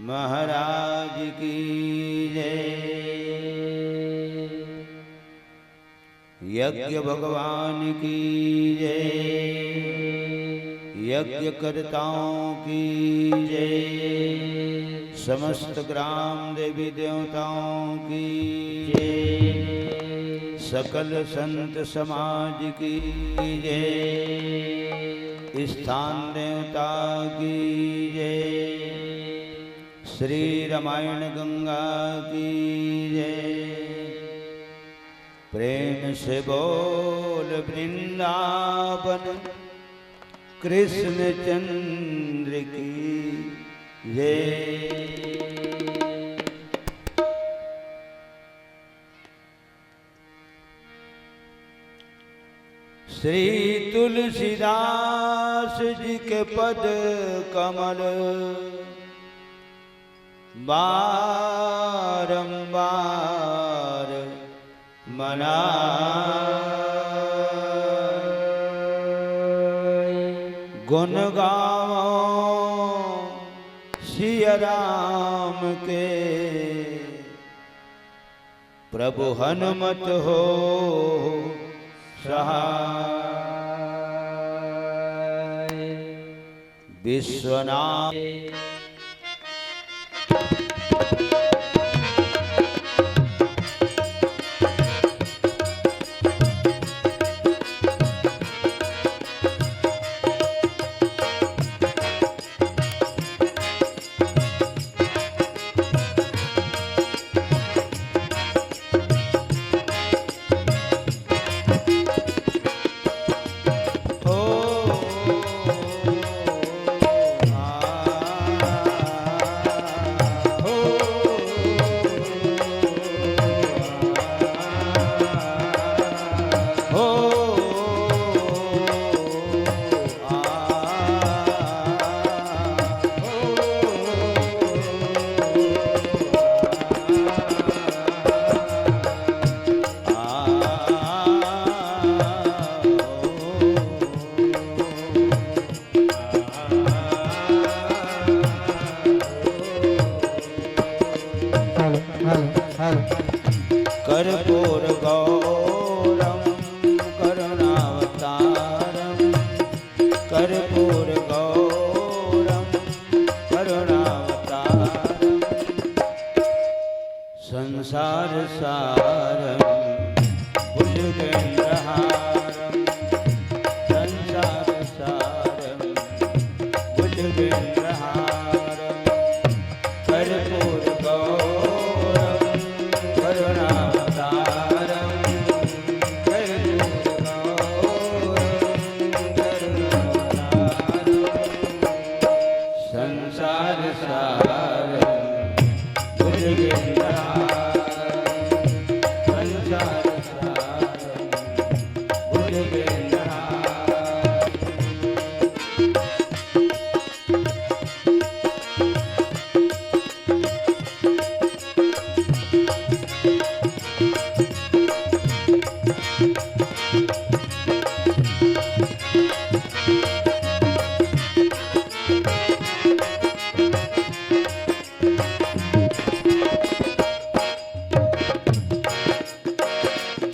महाराज की जय। यज्ञ भगवान की जय। यज्ञ कर्ताओं की जय। समस्त ग्राम देवी देवताओं की जय। सकल संत समाज की जय। स्थान देवता की जय। श्री रामायण गंगा की जय। प्रेम से बोल वृंदावन कृष्ण चंद्र की जय। श्री तुलसीदास जी के पद कमल बारंबार मना गुण गाओ सिया राम के। प्रभु हनुमत हो सहाय। विश्वनाथ कर्पूर गौरम करुणावतारम। कर्पूर गौरम करुणावतारम। संसार सारम भुजगेन्द्रहारम। संसार सारम भुजगेन्द्रहारम। कर्पूर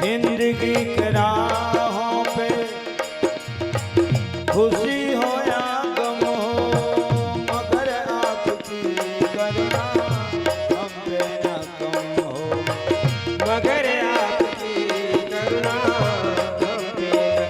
जिंदगी के राहों पे खुशी हो या गम हो, मगर आपकी करुणा हम पे न कम हो। मगर आपकी करुणा हम पे न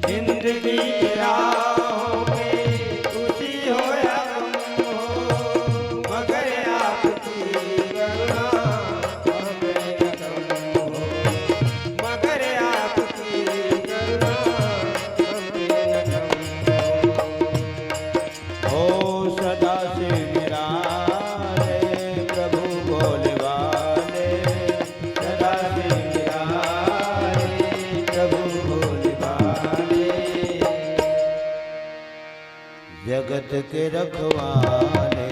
जिंदगी के राहों में खुशी हो या गम हो, मगर आपकी करुणा हम पे न कम हो। मगर आपकी करुणा हम पे न कम हो। सदा से निराले प्रभु भोले वाले। सदा से निराले प्रभु भोले वाले। जगत के रखवाले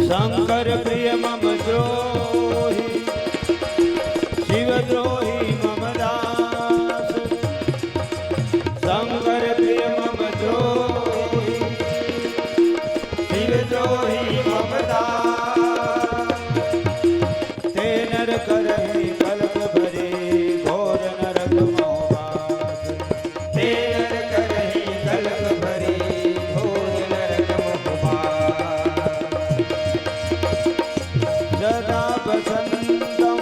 शंकर प्रिय मम द्रोही शिव द्रोही मम दास शंकर प्रिय मम द्रोही शिव द्रोही मम दास ते नर करहि कल्प भरे घोर नरक मोहवास ते नर करहि कल्प भरे घोर नरक मोहवास सदा बसंतं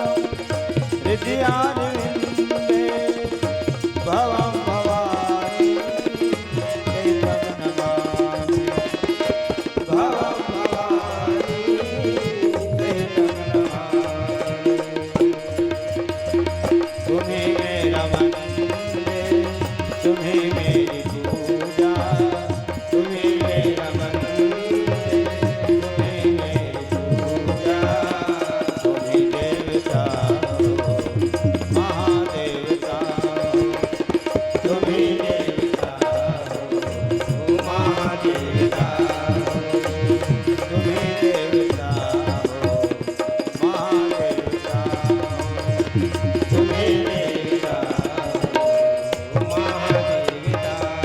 हृदयारविन्दे भवं भवानि एकं नमामि भवं भवानि एकं नमामि तुम्हें मेरा वंदे तुम्हें मेरी पूजा तुम्हें मेरा वंदे तुम्हें मेरी पूजा तुम्हें देवता हो महादेवता हो तुम्हें देवता हो महादेवता हो तुम्हें देवता हो महादेवता हो तुम्हें देवता हो महादेवता हो।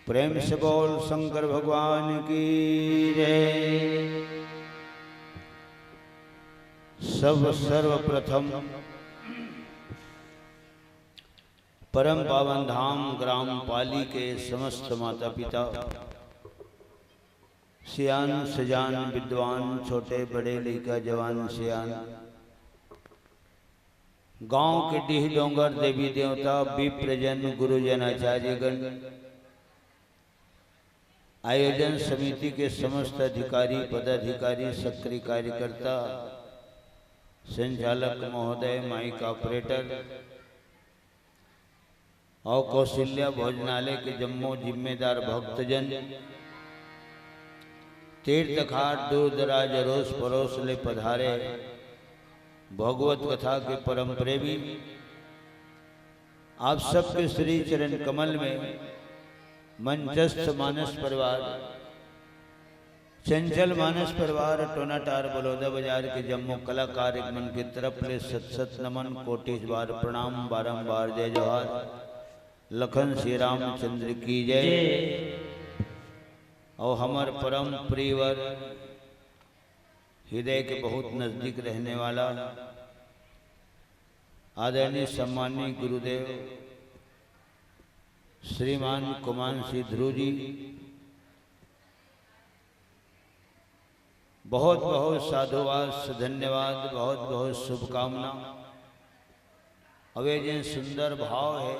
प्रेम से बोल शंकर भगवान की जय। सर्वप्रथम परम पावन धाम ग्राम पाली के समस्त माता पिता सियान सजान विद्वान छोटे बड़े लड़का जवान सियान गांव के डीह डोंगर देवी देवता विप्रजन गुरुजन आचार्यगण आयोजन समिति के समस्त अधिकारी पदाधिकारी सक्रिय कार्यकर्ता संचालक महोदय माइक ऑपरेटर और कौशल्या भोजनालय के जम्मू जिम्मेदार भक्तजन तीर्थ घाट दूर दराज अरोस परोस ले पधारे भगवत कथा के परम प्रेमी आप सबके श्री चरण कमल में मंचस्थ मानस परिवार चंचल मानस परिवार टोनाटार बलौदा बाजार के जम्मू कलाकार एक मन की तरफ ले सत सत नमन कोटि बार प्रणाम बारंबार जय जोहार लखन श्री रामचंद्र की जय। और हमार परम प्रियवर हृदय के बहुत नजदीक रहने वाला आदरणीय सम्मानीय गुरुदेव श्रीमान कुमान श्री ध्रुव जी बहुत बहुत साधुवाद धन्यवाद बहुत बहुत शुभकामना। अवे जिन सुंदर भाव है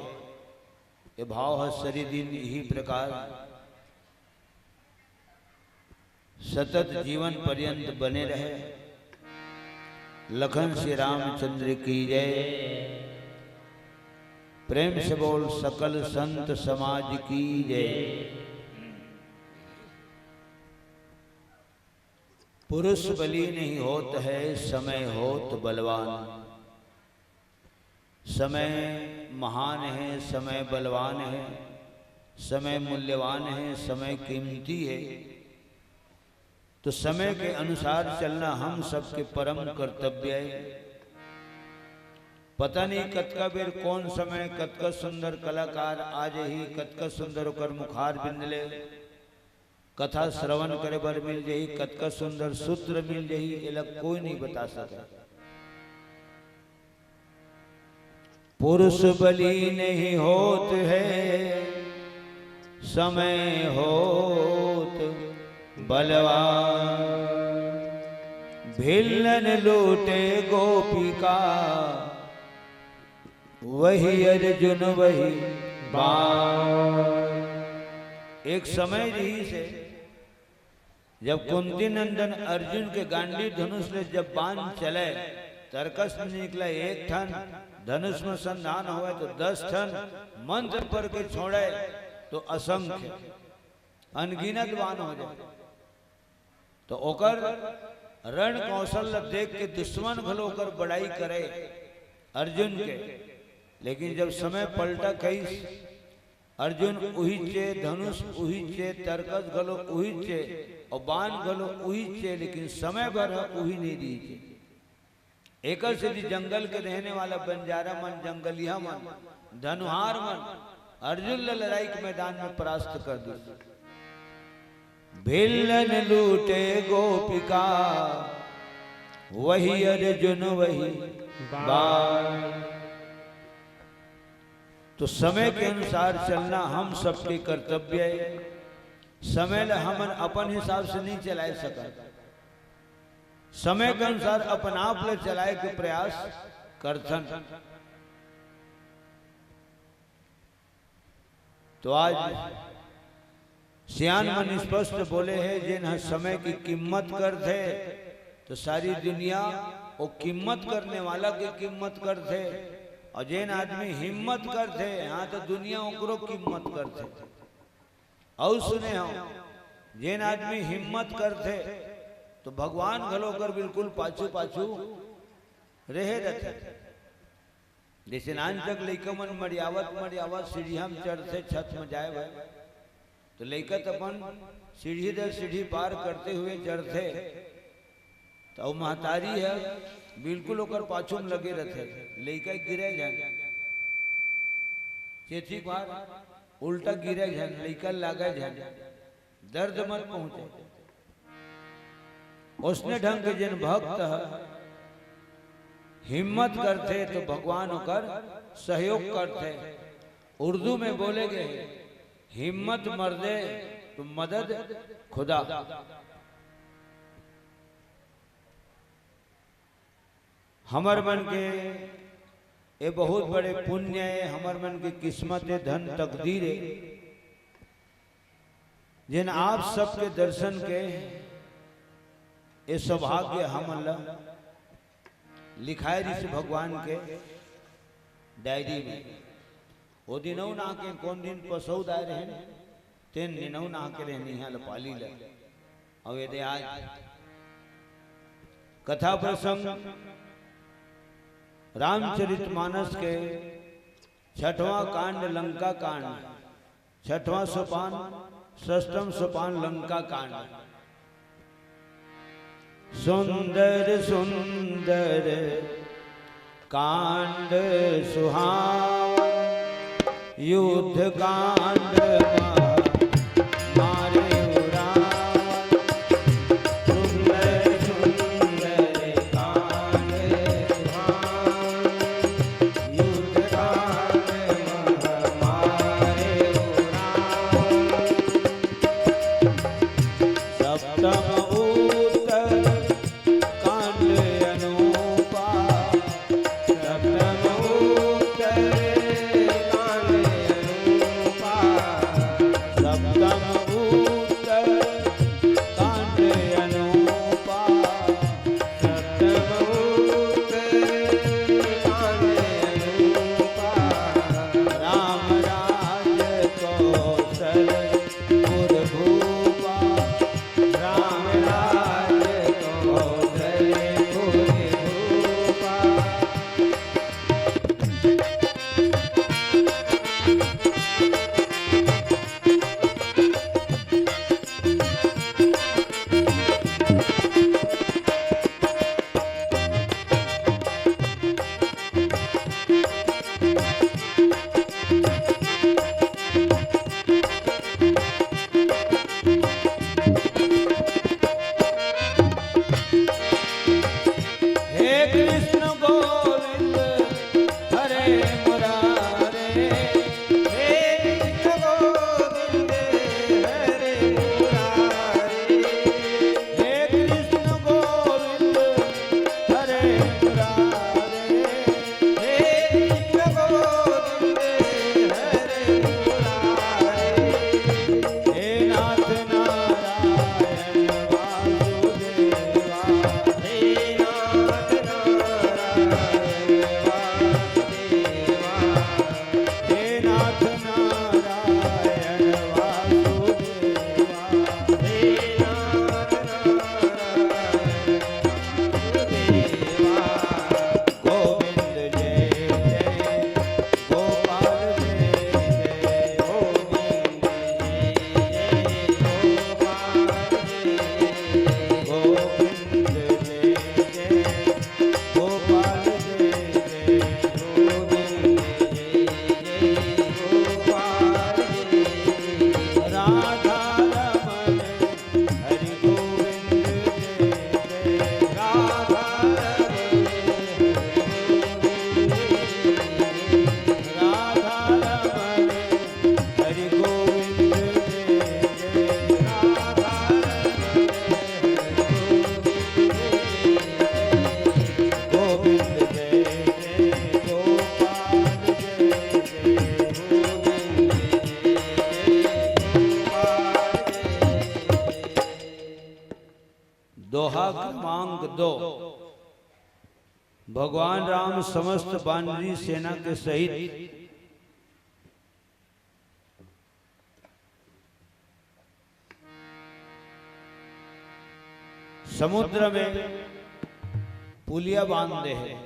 ये भाव है सरी दिन यही प्रकार सतत जीवन पर्यंत बने रहे। लखन श्री रामचंद्र की जय। प्रेम से बोल सकल संत समाज की जय। पुरुष बली नहीं होत है समय होत बलवान। समय महान है समय बलवान है समय मूल्यवान है समय कीमती है। तो समय के अनुसार चलना हम सबके परम कर्तव्य है। पता नहीं कतका बेर कौन समय कतका सुंदर कलाकार आज ही कतका सुंदर होकर मुखार बिंद ले कथा श्रवण करे बर मिल जाही कतका सुंदर सूत्र मिल जाही ये लग कोई नहीं बता सका। पुरुष बली नहीं होत है समय होत बलवान। भिल्लन लूटे गोपिका वही अर्जुन वही बाण। एक समय रही से जब कुंती नंदन अर्जुन के गांडी धनुष ले जब बाण चले तरकस में निकला एक ठन धनुष में संधान हुआ तो 10 ठन मंत्र पर के छोड़े तो असंख्य अनगिनत बाण हो जाए। तो ओकर रण कौशल देख के दुश्मन भलो कर बड़ाई करे अर्जुन के। लेकिन जब समय पलटा कई अर्जुन उहीचे, धनुष उहीचे, तरकस गलो उहीचे और बाण गलो उहीचे, लेकिन समय भर उही नहीं दीजिए। एक जंगल के रहने वाला बंजारा मन, जंगलिया मन, धनुहार मन अर्जुन ल लड़ाई के मैदान में परास्त कर दी। भिल्लन लूटे गोपिका वही अर्जुन वही बाण। तो समय के अनुसार चलना हम सबके कर्तव्य है। समय ल हमन अपन हिसाब से नहीं चला सका, समय के अनुसार अपन आप ले चलाए के प्रयास करथन। तो आज सियान मन स्पष्ट बोले हैं, जिन समय की कीमत कर थे तो सारी दुनिया वो कीमत करने वाला की कीमत कर थे, और जिन आदमी हिम्मत करते यहाँ तो दुनिया ओकरो कीमत करते। और सुने हो जिन आदमी हिम्मत करते तो भगवान घलो कर बिल्कुल पाछू पाछू रहे रहते। जैसे नान तक लइका मन मरियावत सीढ़िया में चढ़ते, छत में जाए भाई तो लइका अपन सीढ़ी दर सीढ़ी पार करते हुए चढ़ते, तो महतारी है बिल्कुल ओकर पाछू में लगे रहते। लइका गिरे जाए, चेची बार उल्टा गिरे जाए, लइका लागे जाए, दर्द मत पहुंचे। उसने ढंग के जिन भक्त हिम्मत करते तो भगवान होकर सहयोग करते। उर्दू में बोले गए, हिम्मत मर्दे तो मदद खुदा। हमर मन के ये बहुत बड़े पुण्य है, हमर मन की किस्मत है, धन तकदीर है, जिन आप सबके दर्शन के ये सौभाग्य हम लिखाए ऋषि भगवान के डायरी में। वो दिनों ना के कौन दिन पसौद आए रहे, तीन दिनों ना के रहनी है पाली ल। और ये आज कथा प्रसंग रामचरितमानस के 6वां कांड लंका कांड, 6वां सोपान, 6ठम सोपान लंका कांड। सुंदर सुंदर कांड सुहावन, युद्ध कांड मारे उड़ान। सुंदर सुंदर कांड सुहावन, युद्ध कांड मारे उड़ान। सप्तम राम दोहा क्रमांक 2। भगवान राम समस्त वानरी सेना के सहित समुद्र में पुलिया बांधे हैं।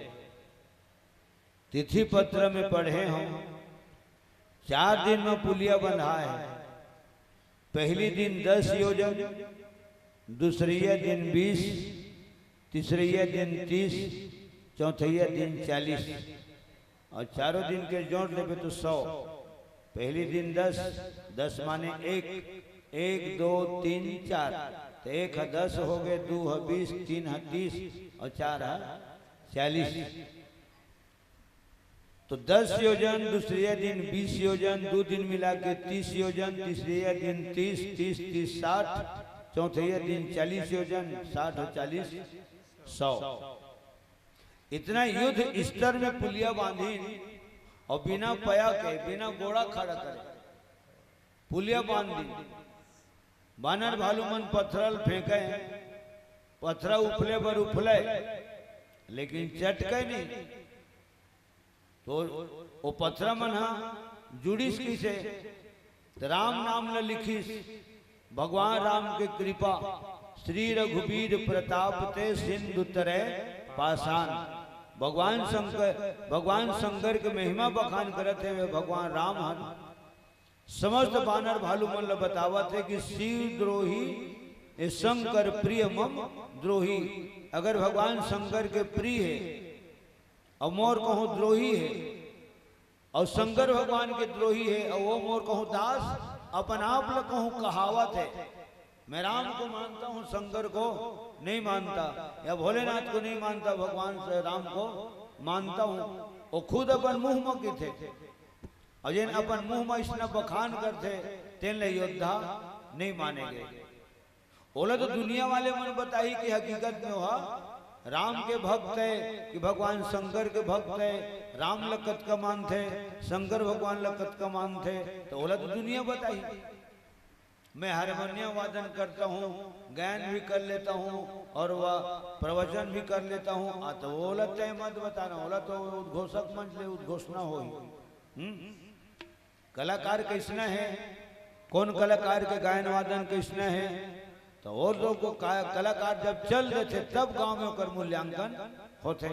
तिथि पत्र में पढ़े हम 4 दिन में पुलिया बंधा है। पहली दिन 10 योजन, दूसरिया दिन 20, तीसरिया दिन 30, चौथैया दिन 40 और चारों दिन के जोड़ ले तो 100। पहली दिन 10 माने 1 2 3 4, तो 1 है 10 हो गए, 2 है 20, 3 है 30 और 4 है 40। तो 10 योजन, दूसरे दिन 20 योजन, 2 दिन मिला के 30 योजन, तीसरे दिन 30 30 30 60, चौथे दिन 40 योजन, 60 और 40 100। इतना युद्ध स्तर में पुलिया बांधी और बिना पया के, बिना घोड़ा खड़ा करे पुलिया बांधी। बानर भालू मन पत्थरल फेंके, पत्थरा उफले बर उफले, लेकिन चटके नहीं। तो वो पत्थरा मन जुड़ीस किसे, तो राम नाम न लिखिस। भगवान राम के कृपा, श्री रघुबीर प्रताप ते सिंधु तरे पाषाण। भगवान शंकर के महिमा बखान करते हुए भगवान राम हन समस्त बानर भालू मन ल बतावत है कि शिव द्रोही शंकर प्रिय मम द्रोही। अगर भगवान शंकर के प्रिय है और मोर कहूँ द्रोही है, और शंकर भगवान के द्रोही है और वो मोर कहूँ दास, अपन आप ल कहूँ कहावत है। मैं राम को मानता हूँ, शंकर को नहीं मानता, या भोलेनाथ को नहीं मानता, भगवान से राम को मानता हूँ। वो खुद अपन मुंह में थे और जिन अपन मुंह में इसने बखान करते तेन योद्धा नहीं मानेंगे। बोला तो दुनिया वाले मन बताई कि हकीकत में हुआ राम के भक्त है कि भगवान शंकर के भक्त है। राम लकत का मान थे, शंकर भगवान लकत का मान थे, तो बोला तो दुनिया बताई। मैं हारमोनियम वादन करता हूँ, गायन भी कर लेता हूँ और वह प्रवचन भी कर लेता हूँ। तो बोला तय मत बताना, बोला तो उद्घोषक मंच ले उद्घोषणा हो। कलाकार कैसना है, कौन कलाकार के गायन वादन कैसना है, तो और लोग को कलाकार जब चल रहे थे तब गांव में होकर मूल्यांकन होते।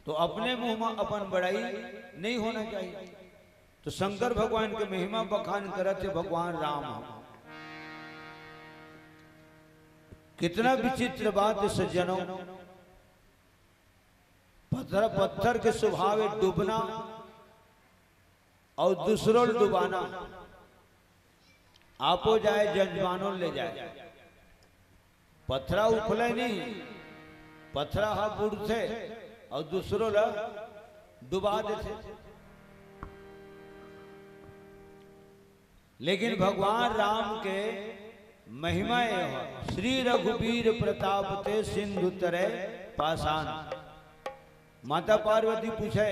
तो अपने मुंह में अपन बड़ाई नहीं होना चाहिए। तो शंकर भगवान के महिमा बखान करते भगवान राम। कितना विचित्र बात है सज्जनों, पत्थर के स्वभाव डूबना और दूसरों डुबाना। आपो जाए जजमानों ले जाए। पत्थरा उफले नहीं, पत्थरा हा बुढ़ थे और दूसरों ला डुबा देते। लेकिन भगवान राम के महिमा श्री रघुबीर प्रताप ते सिंधु तरे पाषाण। माता पार्वती पूछे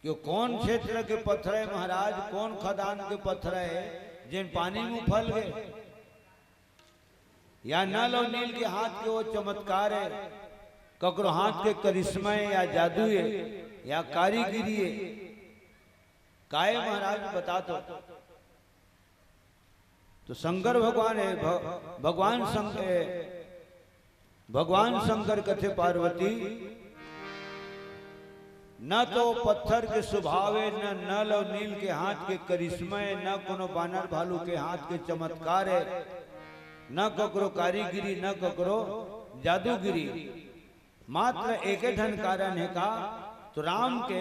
कि कौन क्षेत्र के पत्थर है महाराज, कौन खदान के पत्थर है जिन पानी में फल गए, या नल और नील के हाथ के वो चमत्कार है, ककरो हाथ के करिश्मा है या जादू है या कारीगिरी है, काय महाराज बता। तो शंकर भगवान है, भगवान शंकर कथे पार्वती न तो पत्थर के स्वभाव है, न नल और नील के हाथ के करिश्मा है, न कोनो बानर भालू के हाथ के चमत्कार है, न ककरो कारीगिरी, न ककरो जादूगिरी। मात्र एक ढन कारण है का, तो राम के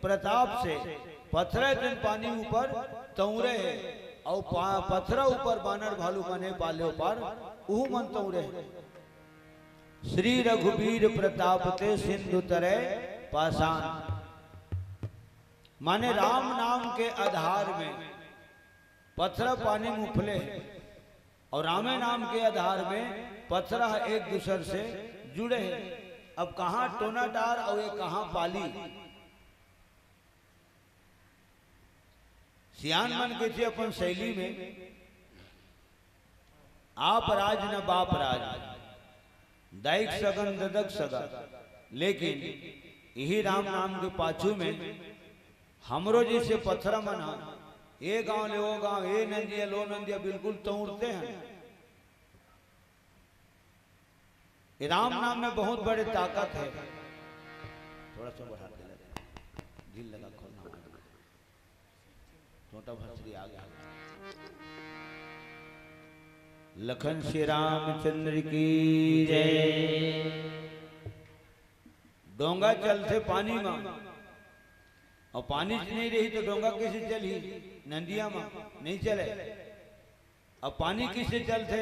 प्रताप से पत्थर दिन पानी ऊपर तौरे है और पत्थर ऊपर बानर भालू बने पाले ऊपर उहु मन तौरे। श्री रघुबीर प्रताप ते सिंधु तरे पाषाण। माने राम नाम के आधार में पत्थर पानी में उफले और रामे नाम के आधार में पत्थर एक दूसरे से जुड़े हैं। अब कहां टोना डार और ये कहां पाली। सियान मन के थे अपन शैली में आप राज न बाप राज, दैक सगन ददक सगा। लेकिन यही राम नाम के पाछू में हमरो जैसे पत्थर मना, ये गांव ले वो गांव, ये नंदिया लो नंदिया बिल्कुल तोड़ते हैं। राम नाम में बहुत बड़ी ताकत है। थोड़ा सा बढ़ा दे, दिल लगा खोलना, छोटा भस्री आ गया। लखन श्री रामचंद्र की जय। डोंगा चलते पानी में, और पानी नहीं रही तो डोंगा कैसे चली? नंदिया में नहीं चले। अब पानी किससे चलते?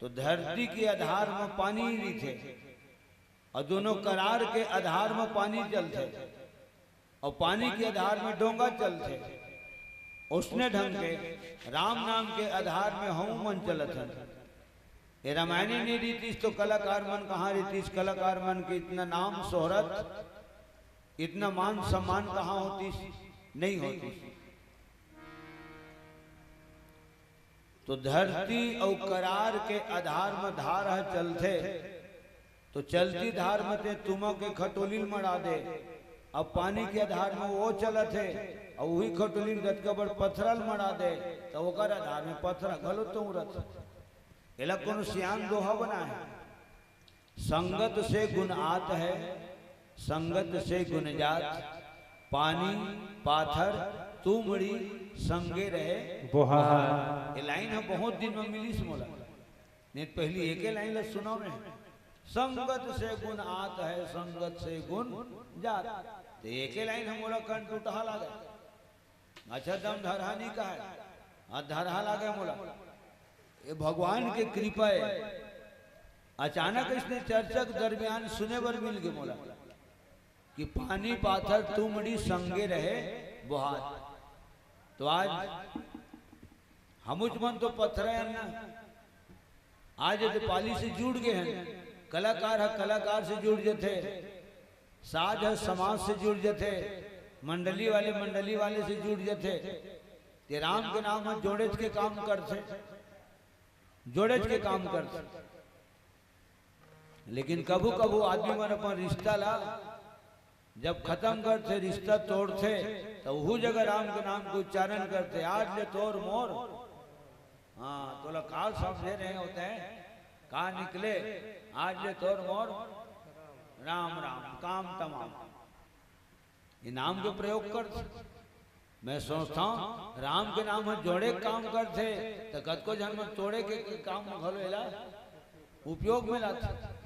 तो धरती के आधार में पानी ही नहीं थे, और दोनों करार के आधार में पानी चलते, और पानी के आधार में डोंगा चलते। उसने ढंग के राम नाम के आधार में हम मन चलत है। ये रामायण नहीं रीतिस तो कलाकार मन कहाँ रीतिस? कलाकार मन के इतना नाम शोहरत, इतना मान सम्मान कहाँ होती? नहीं होती। तो धरती और करार के आधार में धार है चलते, तो चलती धार में ते तुम के खटोली मरा दे। अब पानी के आधार में वो चलत है, और वही खटोली गटका बड़ पत्थरल मरा दे, तो ओकर आधार में पत्थर गलो तो उड़त। एला कोनो सियान दोहा बना है, संगत से गुण आत है, संगत से गुण जात। पानी पाथर तुमड़ी संगे रहे बोहार। ये लाइन हम बहुत दिन में मिली से मोला, नहीं पहली एक लाइन ला सुना में, संगत से गुण आत है, संगत से गुण जात। तो एक लाइन हम मोला कंठ टूटा लागे। अच्छा दम धरहा नहीं का है, धरहा लागे मोला। ये भगवान के कृपा है। अचानक इसने चर्चा के दरमियान सुने बर मिल गए मोला कि पानी पाथर तुमड़ी संगे रहे बुहार। तो आज हमुच मन तो पत्थर है ना, आज तो पाली से जुड़ गए हैं। कलाकार है कलाकार से जुड़ जाते, साज है समाज से जुड़ जाते, मंडली वाले से जुड़ जाते। ये राम के नाम में जोड़ेज के काम करते, जोड़ेज के काम करते। लेकिन कभू कभू आदमी मन अपन रिश्ता ला जब खत्म करते, रिश्ता तोड़ते, तो वो जगह राम के नाम को उच्चारण करते। आज ले तोड़ मोर, हाँ तो काल समझे रहे होते हैं, कहा निकले आज ले तोड़ मोर, राम राम काम तमाम। ये नाम के प्रयोग करते। मैं सोचता हूँ राम के नाम में जोड़े काम करते, तो कद को जन्म तोड़े के काम में घलो एला उपयोग में लाते।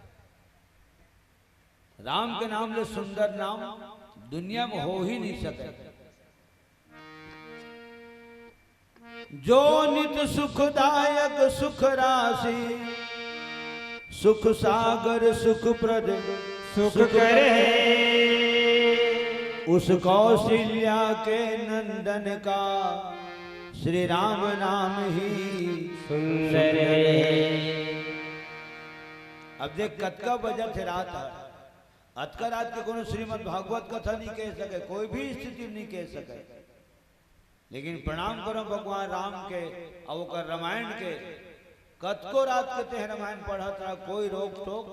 राम के नाम ले सुंदर नाम दुनिया में हो ही नहीं सके। जो नित सुखदायक सुख राशि, सुख सागर सुख प्रद सुख करे, उस कौशल्या के नंदन का श्री राम नाम ही सुंदर है। अब देख कतका बजट है रात, अतका रात के कोनो श्रीमद् भागवत कथा नहीं कह सके, कोई भी स्थिति नहीं कह सके। लेकिन प्रणाम करो भगवान राम के और रामायण के। कतको रात कहते हैं रामायण पढ़त रहा, कोई रोक टोक,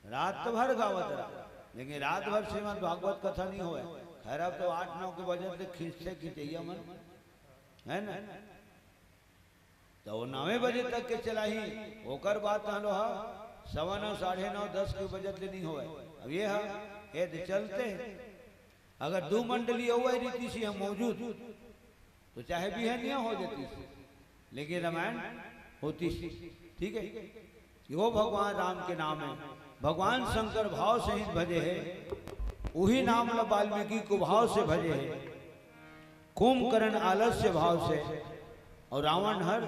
रात तो भर गावत रहा, लेकिन रात भर श्रीमद् भागवत कथा नहीं हुए। खैर अब तो 8-9 के बजे से खींचते खींचैया मन है ना, तो 9 बजे तक के चला ही होकर बात लो है। 9:15 9:30 10 के बजे से नहीं हुए। अब ये है ये चलते हैं। अगर 2 मंडली हुआ रीति से हम मौजूद, तो चाहे भी है नहीं हो जाती, लेकिन रामायण होती। ठीक है, वो भगवान राम के नाम है। भगवान शंकर भाव से ही भजे है, वही नाम ल वाल्मीकि को भाव से भजे है, कुंभकर्ण आलस्य भाव से, और रावण हर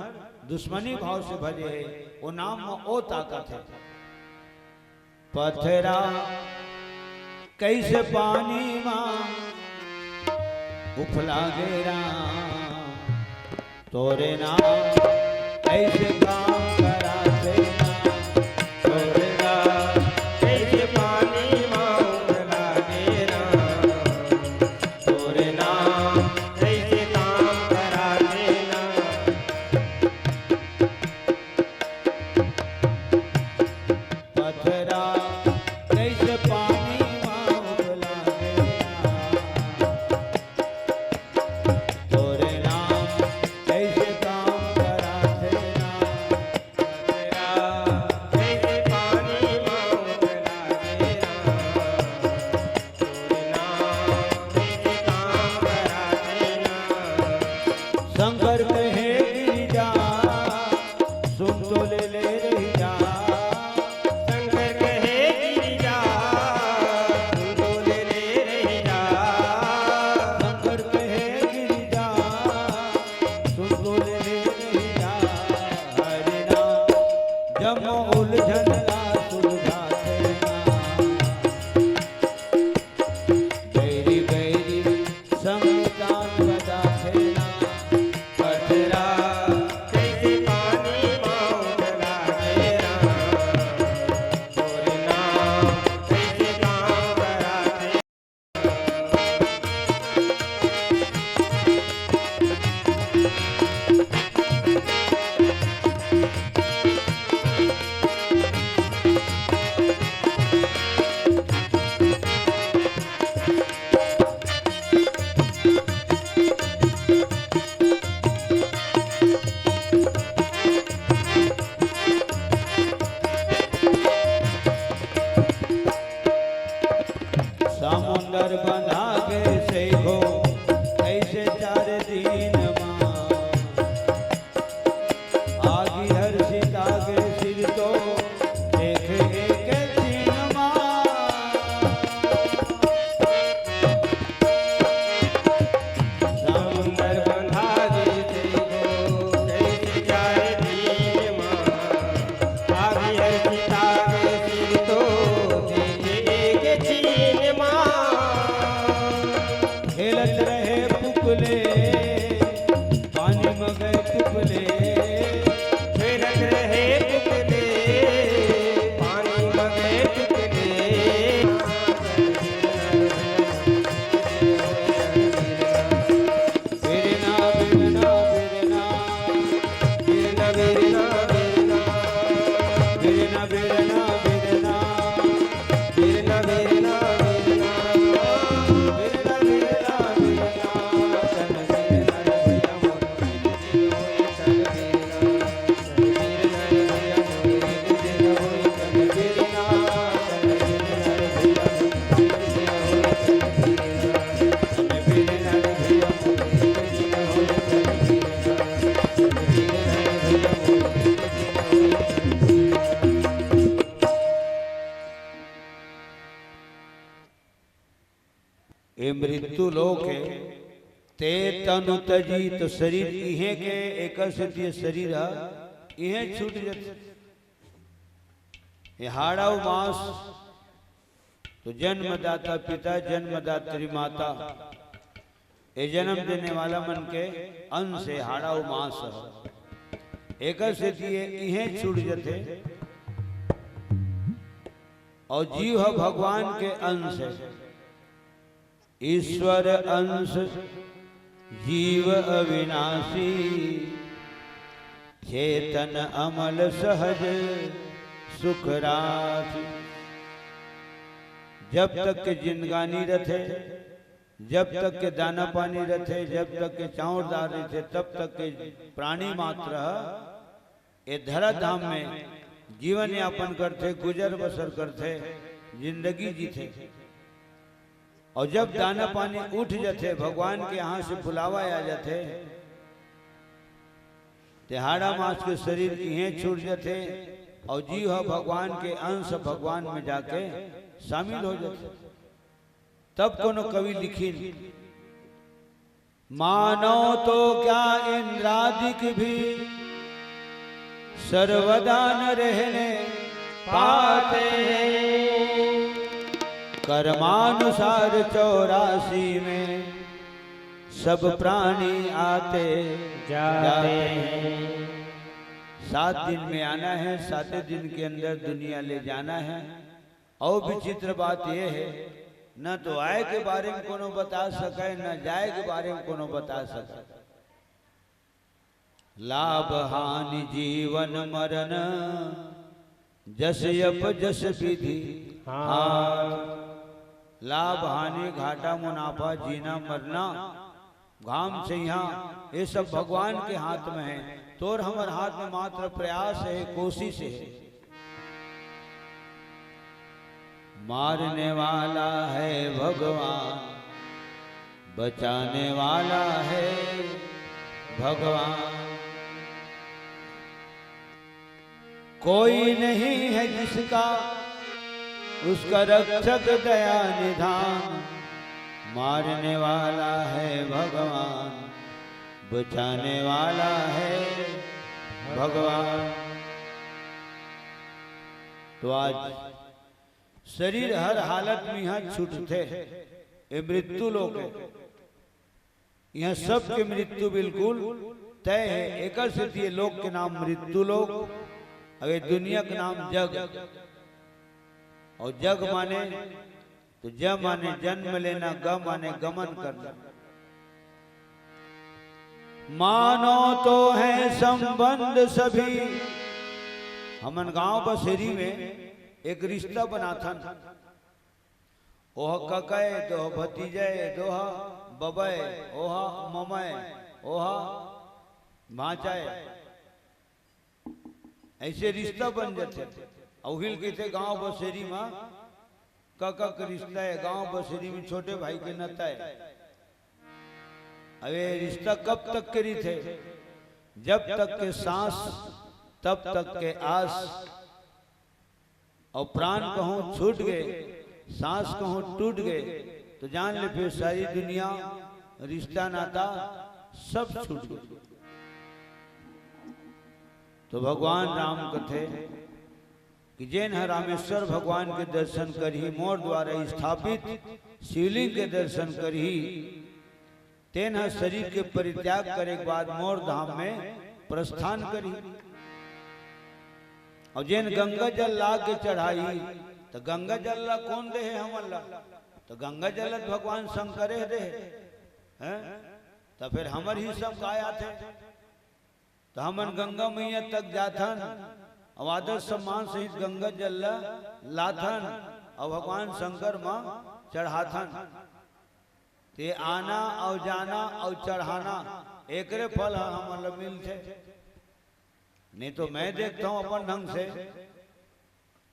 दुश्मनी भाव से भजे है। वो नाम में ओ ताकत है। पथरा कैसे पानी मां उफला गेरा, तोरे नाम कैसे काम करा देना, तोरे नाम कैसे पानी मां उफला गेरा, तोरे नाम कैसे काम करा देना। शंकर कहे गिरिजा सुन तो ले रही जा। शंकर कहे गिरिजा सुन तो ले रही जा। शंकर कहे गिरिजा सुन तो ले रही जा। हरे राम जम उलझन ला सुलझाते ना। गैरी गैरी संतान बजाते ना। पथरा कैसे पानी माउला तेरा। तोरे नाम कैसे काम कराते। समुंदर बंधा के से हो ऐसे 4 दिन मां। आगी हर सीता के सिर तो देखे एक दिन मां। समुंदर बंधा जैसे हो कैसे जाए दीन माँ। आगी है सीता के सिर तो देखे एक छीन माँ। खेलत रहे पुपले पानी में गए टुपले। फेरत रहे टुकले पानी में गए टुकले। बिरना बिरना बिरना बिरना बिरना बिरना बिरना बिरना बिरना बिरना बिरना बिरना बिरना बिरना बिरना चल बिरना रे भैया मोरे दिल होए चल बिरना। चल बिरना रे भैया मोरे दिल होए चल बिरना। चल बिरना रे भैया मोरे दिल होए चल बिरना। चल बिरना रे भैया मोरे दिल होए चल बिरना। चल बिरना रे भैया मोरे दिल होए चल बिरना। ये मृत्यु लोक है ते तनु तजी तो शरीर इहे के एक से शरीर इहे छूट जाते। ये हाड़ाऊ मास तो जन्मदाता पिता जन्मदात्री माता ये जन्म देने वाला मन के अंश से हाड़ाऊ मास एक से इहे छूट जाते। और जीव है भगवान के अंश है। ईश्वर अंश जीव अविनाशी चेतन अमल सहज सुख राशि। जब तक के जिंदगानी रथे जब तक के दाना पानी रथे जब तक के चाउरदार रथे तब तक के प्राणी मात्र ये धरा धाम में जीवन यापन करते गुजर बसर करते जिंदगी जीते। और जब दाना पानी उठ जाते भगवान के यहाँ से बुलावा आ जाते तिहाड़ा मास के शरीर इहे छूट जाते। और जीव भगवान के अंश भगवान में जाके शामिल हो जाते। तब कोनो कवि लिखी मानो तो क्या इंद्रादिक भी सर्वदा न रहने पाते। कर्मानुसार 84 में सब प्राणी आते जाते हैं। 7 दिन में आना है 7 दिन के अंदर दुनिया ले जाना है। और विचित्र बात यह है न तो आए के बारे में कोनो बता सके न जाए के बारे में कोनो बता सके। लाभ हानि जीवन मरण जस यप जस विधि हाँ। लाभ हानि घाटा मुनाफा जीना मरना घाम से यहाँ ये सब भगवान के हाथ में है। तोर हमारे हाथ में मात्र प्रयास है कोशिश है। मारने वाला है भगवान बचाने वाला है भगवान। कोई नहीं है जिसका उसका रक्षक दया निधान, मारने वाला है भगवान, बचाने वाला है भगवान। तो आज शरीर हर हालत में यहाँ छूटते, ये मृत्यु लोक है, यहाँ सबके मृत्यु बिल्कुल तय है। एक सिद्धि लोक के नाम मृत्यु लोक, अगर दुनिया का नाम जग, और जग माने तो ज माने जन्म लेना, ग माने गमन करना। मानो तो है संबंध सभी, हमन गांव बसेरी में एक रिश्ता बना था। ओह ककय दोह भतीजय, दोहा बबय, ओहा ममय, ओहा भाचाय, ऐसे रिश्ता बन जाते। अहिल कहते गांव बसेरी में कक रिश्ता है, गांव बसेरी में छोटे भाई के नाता है। अरे रिश्ता कब तक करी थे? जब तक के सांस तब तक के आस, और प्राण कहूं छूट गए, सांस कहूं टूट गए, तो जान ले फिर सारी दुनिया, रिश्ता नाता सब छूट गए। तो भगवान राम कथे कि जैन रामेश्वर भगवान के दर्शन करही, मोर द्वारा स्थापित शिवलिंग के दर्शन करही, तेन शरीर के परित्याग करे के बाद मोर धाम में प्रस्थान करी। और जैन गंगा जल ला के चढ़ाई, तो गंगा जल ला कौन दे है? हम ला। तो गंगा जल भगवान शंकर दे हैं, तो फिर हमर ही सब गाया थे। तो हमन गंगा मैया तक जाथन, और आदर सम्मान सहित गंगा जल लाथन, और भगवान शंकर मां चढ़ाथन। ते आना और जाना और चढ़ाना एकरे फल हम मिलते। नहीं तो मैं देखता हूं अपन ढंग से,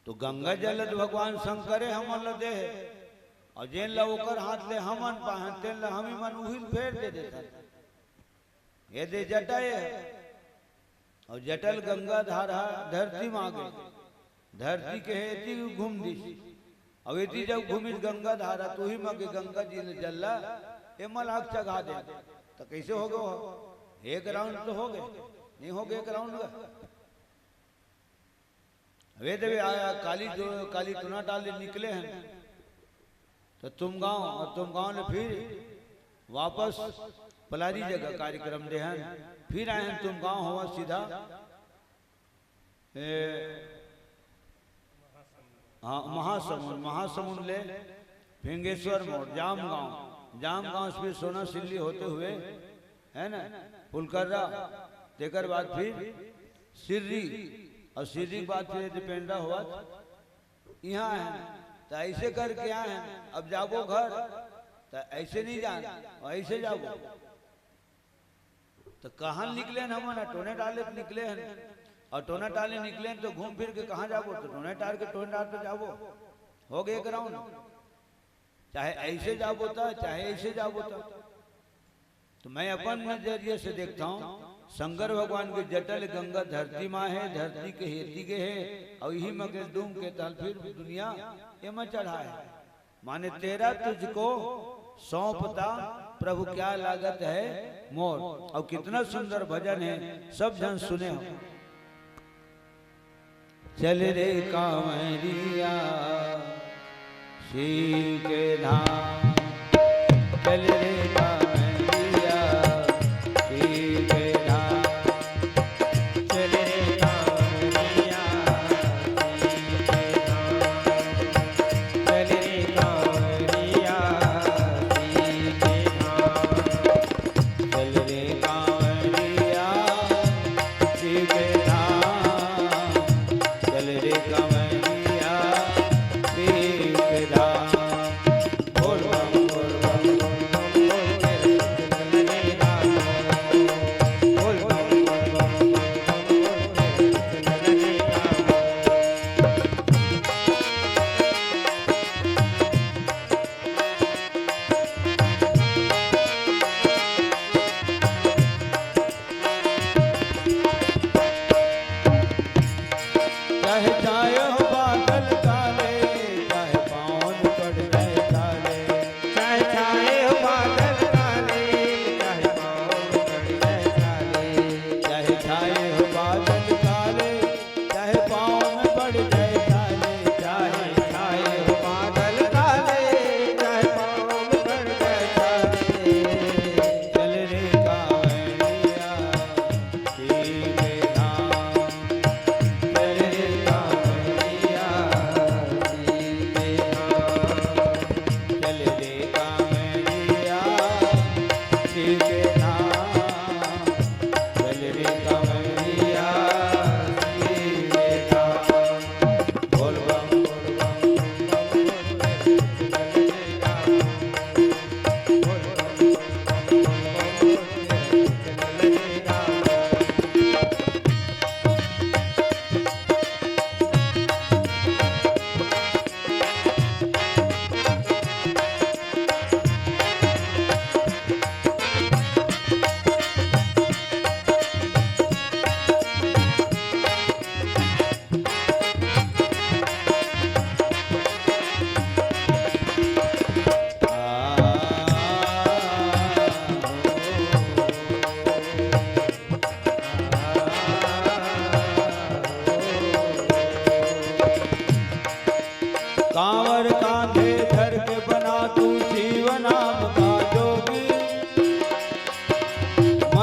तो गंगा जल भगवान शंकरे हम दे, और जेन ला ओकर हाथ ले हमन पाहन, तेन ला हम मन उहिल फेर दे देता। ये दे जटाए, और जटल गंगा धारा धरती मांगे, धरती के हेती घूम दी, अब इतनी जब घूमी गंगा धारा, तो ही मगे गंगा जी ने जल्ला ये मलाक चढ़ा दे। तो कैसे हो गए? एक राउंड तो हो गए, नहीं हो गए एक राउंड का। वे देवे आया काली तुना डाले निकले हैं, तो तुम गांव, और तुम गांव ने फिर वापस पलारी जगह कार्यक्रम दे हैं, फिर आए हैं तुम गांव हुआ सीधा हाँ महासमुंद ले भिंगेश्वर मोड़, जाम गांव से फिर सोना सिल्ली होते हुए है ना फुलकर्रा, देकर बाद फिर सिर्री, और सिर्री के बाद फिर डिपेंडा हुआ यहाँ है। तो ऐसे करके आए हैं, अब जाबो घर, तो ऐसे नहीं जाना, ऐसे जाबो। तो कहाँ निकले हम? टोने डाले निकले हैं, और टोना टाले निकले तो घूम फिर के कहाँ जाबो? तो टोने टाल के टोने डाल पे जाबो। हो गए एक राउंड, चाहे ऐसे जाबो था चाहे ऐसे जाबो था। तो मैं अपन नजरिए से देखता हूँ, शंकर भगवान के जटल गंगा धरती माँ है, धरती के हेती के है, और यही मगर डूम के तल फिर दुनिया ये में चढ़ा है। माने तेरा तुझको सौंपता प्रभु क्या लागत है मोर। और कितना सुंदर भजन है, सब जन सुने हो। चल रे कांवरिया शिव के धाम, चल रे कांवरिया शिव के धाम, चल रे कांवरिया शिव के धाम, चल रे कांवरिया शिव के धाम, चल रे कांवरिया शिव के धाम, चल रे कांवरिया शिव के धाम। बोल बम बोल बम बोल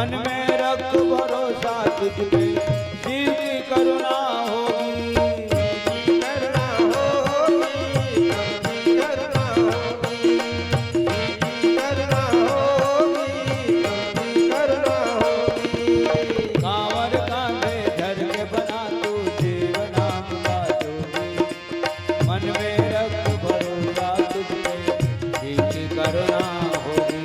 मन में रख भरोसा तुझ पे, शिव की करुणा होगी, करुणा होगी, करुणा होगी, करुणा होगी, करुणा होगी। कांवर कांधे धर के बना तू शिव नाम का जोगी, मन में रख भरोसा तुझ पे, शिव की करुणा होगी।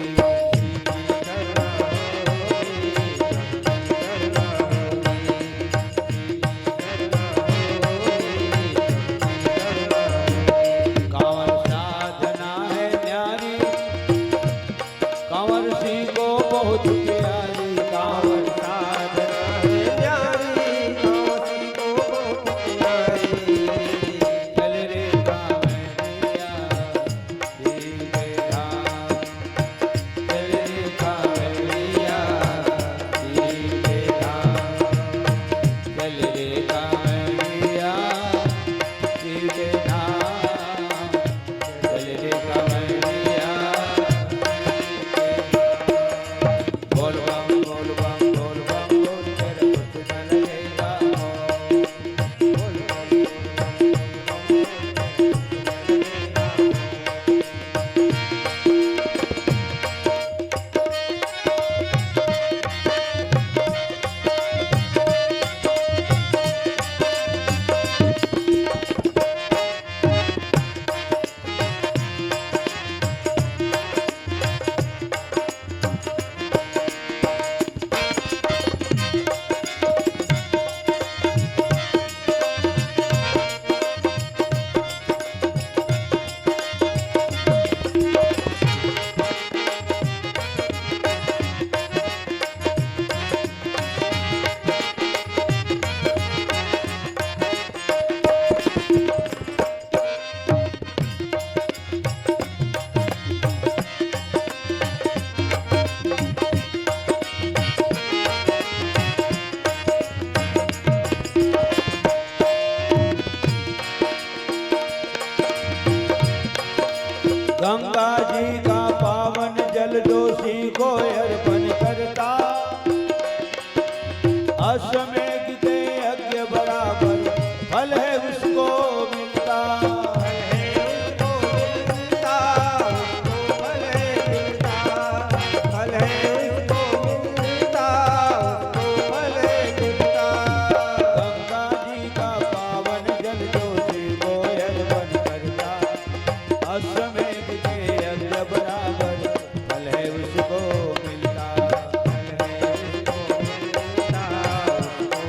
कांवर साधना है न्यारी, कांवर सिंह को बहुत प्यारी, कांवर साधना है न्यारी, कांवरी को बहुत प्यारी। चल रे कांवरिया शिव के धाम, चल रे कांवरिया शिव के धाम, चल रे कांवरिया शिव के धाम, चल रे कांवरिया। बोल बम बोल बम बोल बम बोल, तेरा कुछ न लगेगा मोह। बोल बम गंगा जी का पावन जल दोषी को अर्पण करता, अश्वमेध के यज्ञ बराबर फल है उसको मिलता, फल है उसको मिलता, उसको फल है मिलता, फल है उसको मिलता, उसको फल है मिलता। गंगा जी का पावन जल दोषी को अर्पण करता, अश्वमेध के यज्ञ बराबर फल है उसको मिलता, फल है उसको मिलता, उसको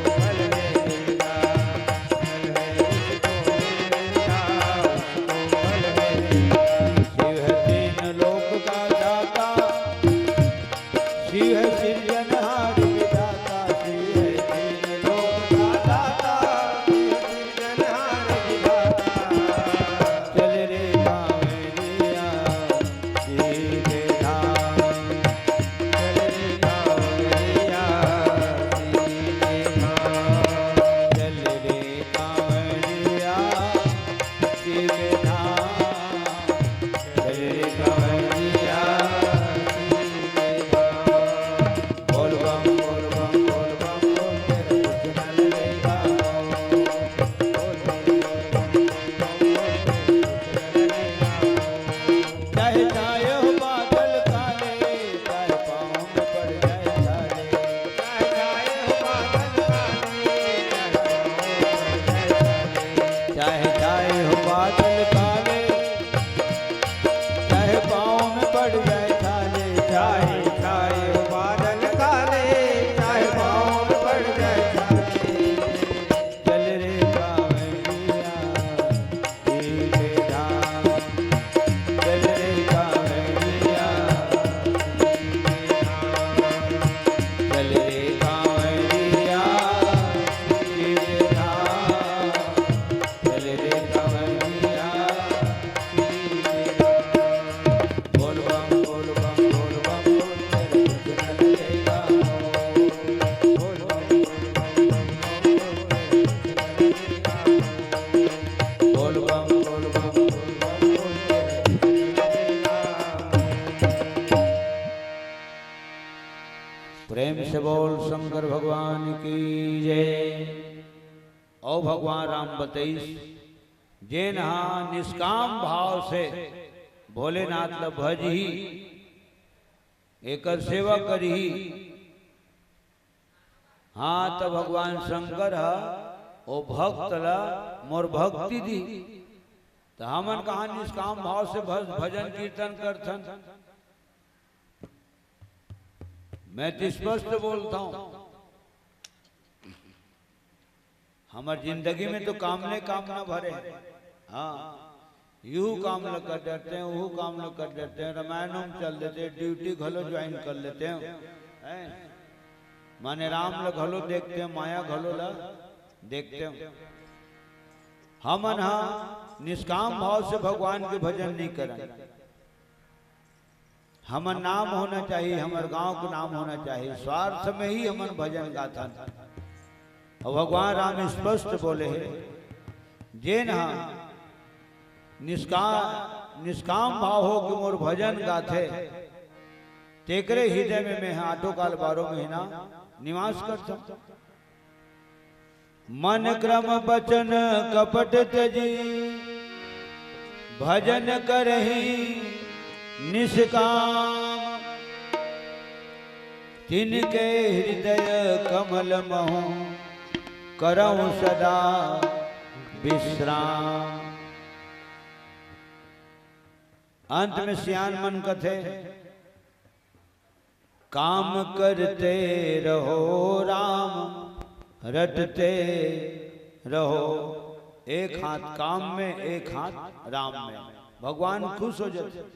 प्रेम से बोल शंकर भगवान की जय। ओ भगवान राम बतईस जे नहा निष्काम भाव से भोलेनाथ ल भज ही एकर सेवा करी। हाँ तो भगवान शंकर ओ भक्त ला मोर भक्ति दी। तो हमन कहा निष्काम भाव से भजन कीर्तन करथन। मैं तो स्पष्ट बोलता हूं, हमार जिंदगी में तो काम ना भरे। हाँ यूं काम न कर देते हैं, वो काम न कर देते हैं, रामायण में चल देते हैं, ड्यूटी घलो ज्वाइन कर लेते हैं। माने राम ल घलो देखते हैं, माया घलो ला देखते हैं। हमन निष्काम भाव से भगवान के भजन नहीं करें। हमन नाम होना चाहिए, हमारे गांव का नाम होना चाहिए, स्वार्थ में ही हमन भजन गाथा। और भगवान राम स्पष्ट बोले हैं जे ना निष्काम भाव हो कि मोर भजन गाथे तेकरे हृदय में मैं आठों काल 12 महीना निवास करता। मन क्रम बचन कपट त्यजी भजन करही निष्काम। तिनके हृदय कमल महु करऊं सदा विश्राम। अंत में सियान मन कथे काम करते रहो राम रटते रहो। एक हाथ काम में, एक हाथ राम में, भगवान खुश हो जाते।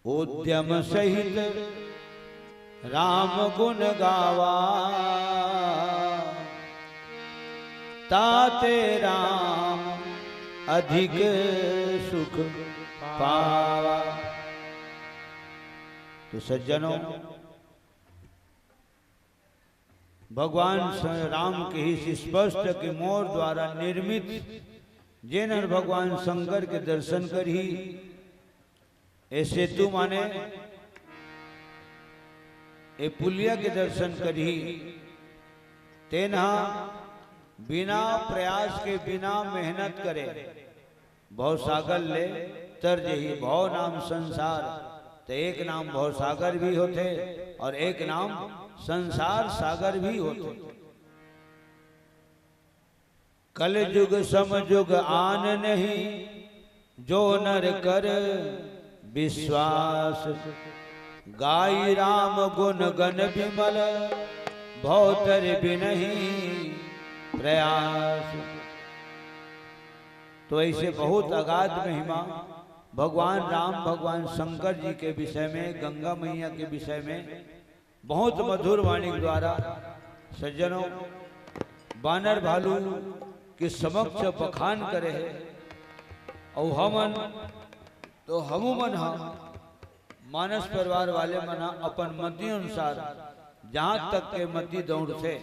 उद्यम सहित राम गुण गावा ताते राम अधिक सुख पावा। तो सज्जनों भगवान राम के ही स्पष्ट के मोर द्वारा निर्मित जेनर भगवान शंकर के दर्शन कर ही ए सेतु माने ए पुलिया के दर्शन कर ही तेना बिना प्रयास के, बिना मेहनत करे भव सागर ले तर जही। भव नाम संसार, तो एक नाम भव सागर भी होते और एक नाम संसार सागर भी होते। कल युग समयुग आन नहीं जो नर कर विश्वास। गाई राम गुण गण विमल भौतर बिनहि प्रयास। तो ऐसे बहुत अगाध महिमा भगवान राम भगवान शंकर जी के विषय में, गंगा मैया के विषय में बहुत मधुर वाणी द्वारा सज्जनों बानर भालू के समक्ष बखान करे है। और हमन तो हमूमन मानस परिवार वाले मना अपन मति अनुसार जहाँ तक के मति दौड़ थे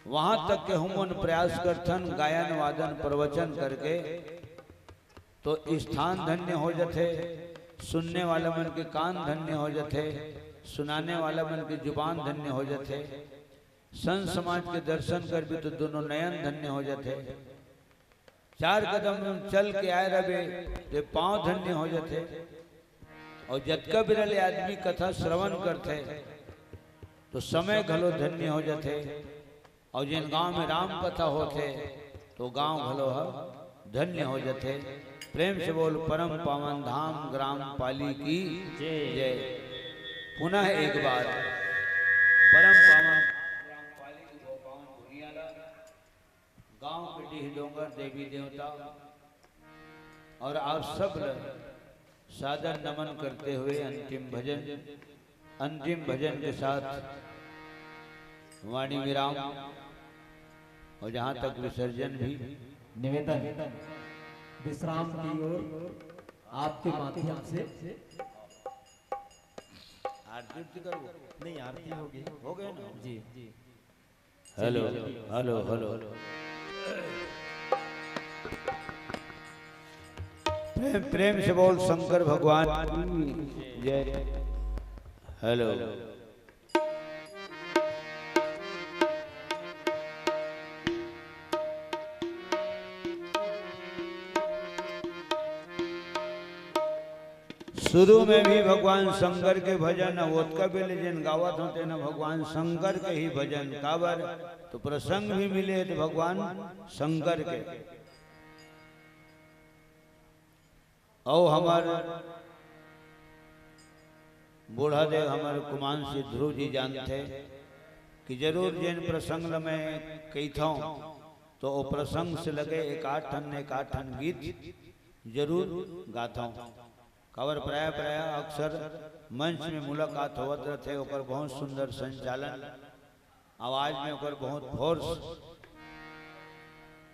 वहां तक के हमन प्रयास करथन गायन वादन प्रवचन करके। तो स्थान धन्य हो जाते, सुनने वाला मन के कान धन्य हो जाते, सुनाने वाला मन की जुबान धन्य हो जाते। संत समाज के दर्शन कर भी तो दोनों नयन धन्य हो जाते। 4 कदम चल के आए रहे तो पांव धन्य हो जाते। और जतका बिरले आदमी कथा श्रवण करते तो समय घलो धन्य हो जाते। और जिन गांव में राम कथा होते तो गांव घलो धन्य हो जाते। प्रेम से बोल परम पावन धाम ग्राम पाली की जय। पुनः एक बार परम पावन ग्राम पाली की पावन भुनियाला गांव के डीह डोंगर देवी देवता और आप सब सादर नमन करते हुए अंतिम भजन के साथ वाणी विराम। और जहाँ तक विसर्जन भी निवेदन विश्राम की ओर आपके माध्यम से आरती करो। नहीं आरती होगी, हो गए ना जी जी। हेलो हेलो हेलो प्रेम से बोल शंकर भगवान की जय। हेलो शुरू में भी भगवान शंकर के भजन ओतका बेले जिन गावत होते न भगवान शंकर के ही भजन काबर तो प्रसंग भी मिले तो भगवान शंकर के। और हमार बूढ़ा देव हमारे कुमांशी ध्रुव जी जानते कि जरूर जिन प्रसंग में कही था तो वो प्रसंग से लगे एक आठन गीत जरूर गाता हूँ। काबर प्राय अक्सर मंच में मुलाकात होवत रहते ओकर बहुत सुंदर संचालन आवाज में ओकर बहुत फोर्स।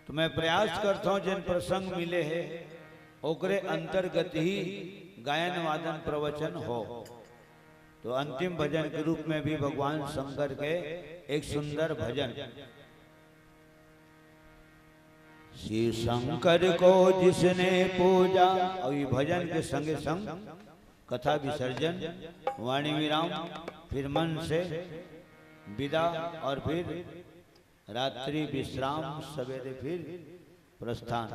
तो मैं प्रयास करता हूँ जिन प्रसंग मिले है ओकरे अंतर्गत ही गायन वादन प्रवचन हो। तो अंतिम भजन के रूप में भी भगवान शंकर के एक सुंदर भजन। शिव शंकर को जिसने पूजा और ये भजन के संगे संग कथा विसर्जन वाणी विराम फिर मन से विदा और फिर रात्रि विश्राम सवेरे फिर प्रस्थान।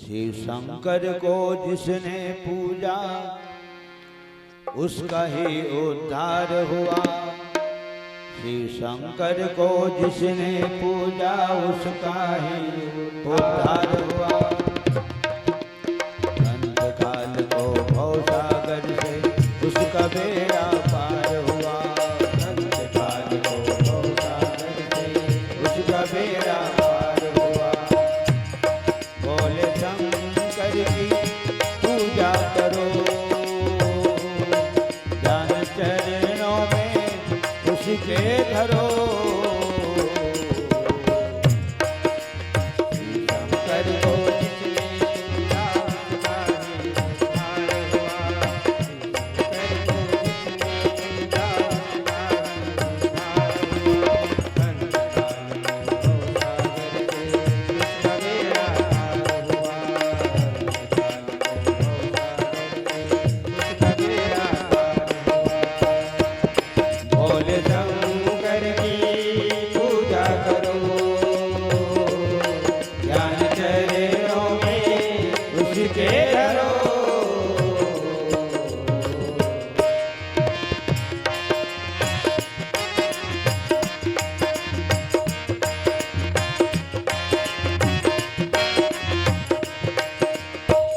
शिव शंकर को जिसने पूजा उसका ही उद्धार हुआ। शिव शंकर को जिसने पूजा उसका ही उद्धार हुआ। अंतकाल को भवसागर से उसका बेड़ा पार हुआ। अंतकाल को भवसागर से उसका बेड़ा पार हुआ। बोले शंकर की पूजा करो ज्ञान चरणों में उसके धरो। शंकर को जिसने पूजा उसका ही उद्धार हुआ। शंकर को जिसने पूजा उसका ही उद्धार हुआ। अंतकाल को भवसागर से उसका बेड़ा पार हुआ। अंतकाल को भवसागर से उसका बेड़ा पार हुआ। बोले शंकर की पूजा करो ज्ञान चरणों में उसके धरो।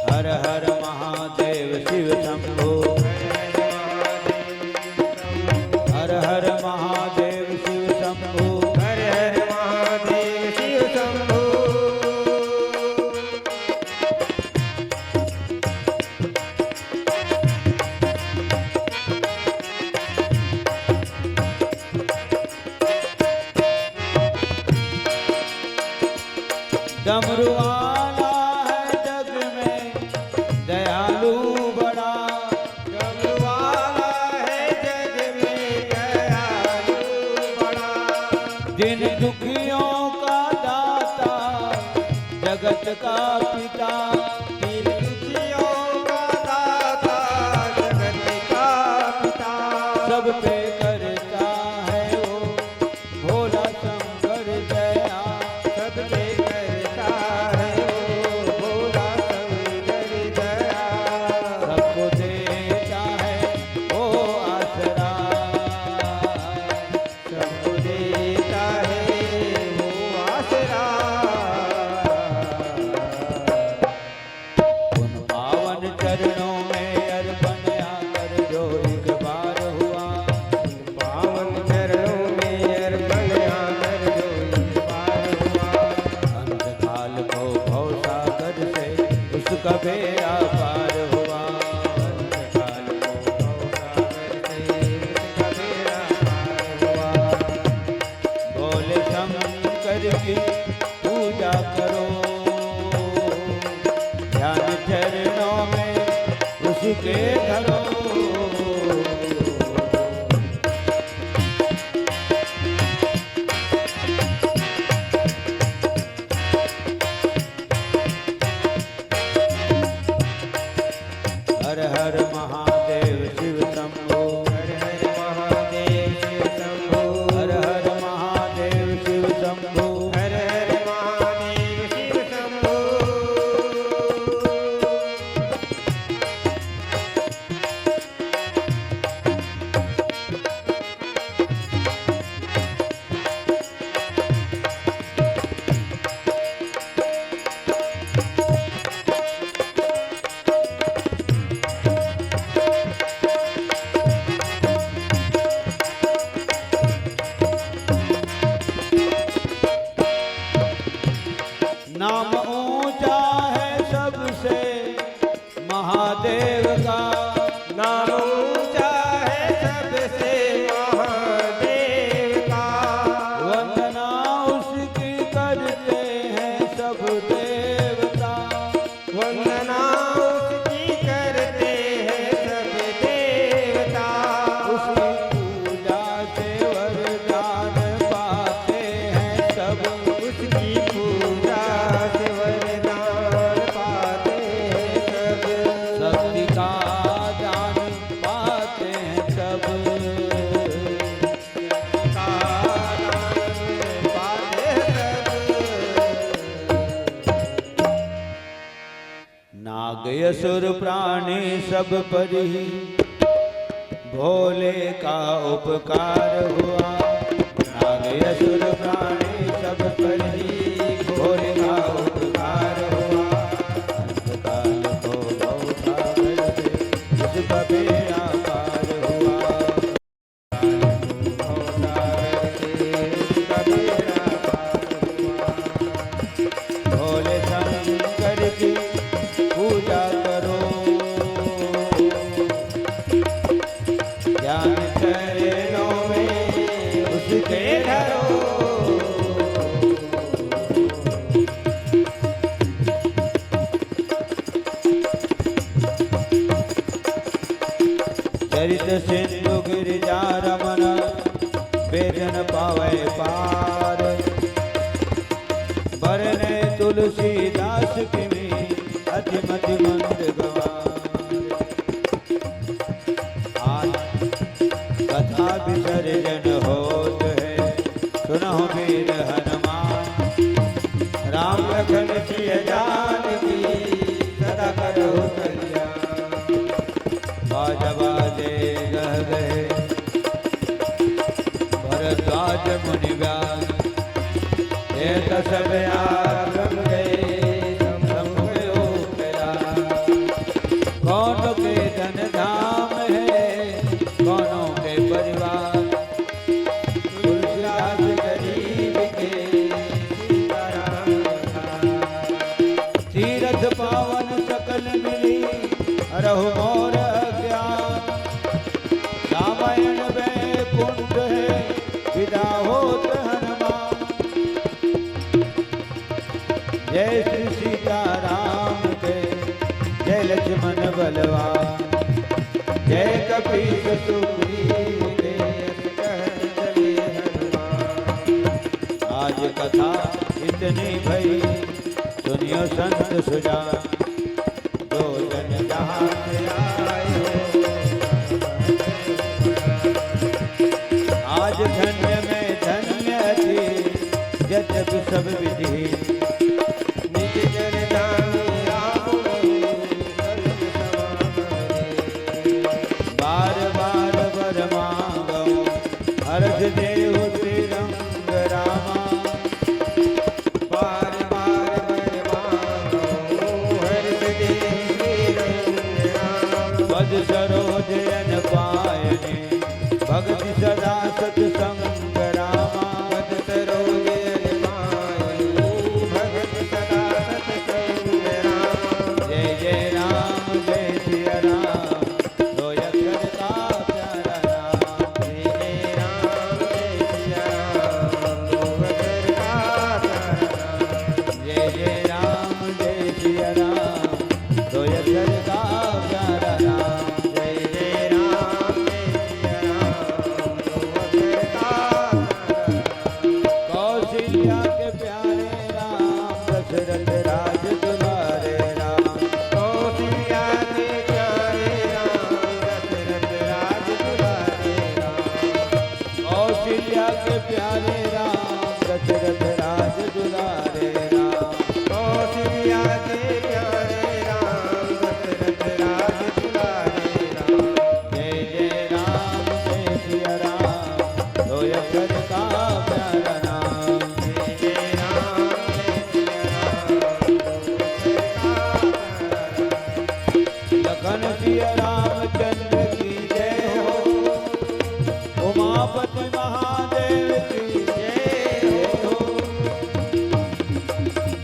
हर हर महादेव शिव शंभो। हर हर महादेव शिव शंभो। हर हर महादेव शिव शंभो। डमरू वाला है जग में दयालु बड़ा। डमरू वाला है जग में दयालु बड़ा। जिन दुखियों का दाता जगत का पिता। जिन दुखियों का दाता जगत का पिता। सब पे करता है वो भोला शंकर दया। सब पे करता है वो भोला शंकर दया। सबको देता है वो आसरा। सबको देता है वो आसरा। असुर प्राणी सब पर ही भोले का उपकार हुआ। नाग असुर प्राणी सब पर ही भोले का उपकार हुआ। अंतकाल को भवसागर से उसका बेड़ा पार हुआ। भवसागर से उसका बेड़ा पार हुआ। भोले शंकर की पूजा करो, ज्ञान चरणों में उसके धरो। चरित सिंधु गिरिजा रमन बेदन पावे पार। बरने तुलसीदास की अति मति मंद गवार। आज कथा विसर्जन होत है, सुनो वीर हनुमान। राम लखन सिय जानकी सदा करो कल्याण। बाजा बाजे गह गए भरद्वाज मुनि व्यास। एक सब आगम गए संभ्रम गयो कैलाश। कौनों के धन धाम है, कौनों के परिवार। तुलसीदास गरीब के सीताराम तीरथ पावन सकल मिली रहु मोर अज्ञान। रामायण वैकुंठ है विदा होत हनुमान। जय श्री सीताराम के जय लक्ष्मण बलवान। जय कपीस सुग्रीव के यश कहत चले हनुमान। आज कथा इतनी भई सुनियो संत सुजान। जो जन जहाँ से आए हो आज धन्य में धन्य थी यद्यपि सब विधि। निज जन जाने राम सर्व समागमे। बार बार वर मांगो हर्ष देहु श्रीरंग रामा। बार बार वर मांगो हर्ष देहु श्रीरंग रामा। पद सरोज अन पायने भक्ति सदा सत्संग रामा। पद सरोज अन पायने भक्ति सदा सत्संग रामा। जय जय राम जय सिया राम दो अक्षर का प्यारा नाम। जय जय राम जय सिया राम दो अक्षर का प्यारा नाम। जय जय राम जय सिया राम दो अक्षर का प्यारा नाम। जय जय राम जय सिया राम दो अक्षर का प्यारा नाम। कौशल्या के प्यारे राम दशरथ राज दुलारे राम। कौशल्या के प्यारे राम दशरथ राज दुलारे राम। कौशल्या के प्यारे राम दशरथ राज दुलारे राम। कौशल्या के प्यारे राम दशरथ राज दुलारे राम। जय जय राम जय सिया राम दो अक्षर का प्यारा नाम। जय जय राम जय सिया राम दो अक्षर का प्यारा नाम। लखन सिया रामचंद्र की जय हो। उमापति महादेव की जय हो।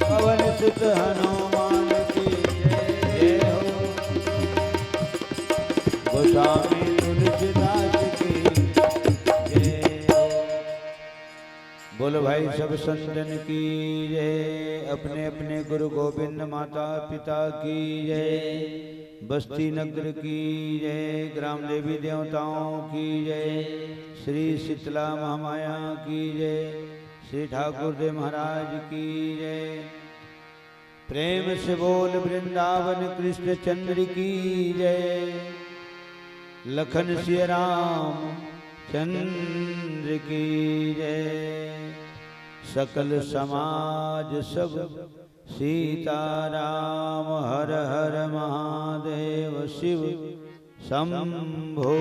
पवन सुत हनुमान की जय हो। गोस्वामी तुलसीदास की जय हो। बोलो भाई सब संतन की जय। अपने अपने गुरु गोविंद माता पिता की जय। बस्ती नगर की जय। ग्राम देवी देवताओं की जय। श्री शीतला महामाया की जय। श्री ठाकुर देव महाराज की जय। प्रेम से बोल वृंदावन कृष्ण चंद्र की जय। लखन सिया राम चंद्र की जय। सकल समाज सब सीताराम हर हर महादेव शिव शंभो।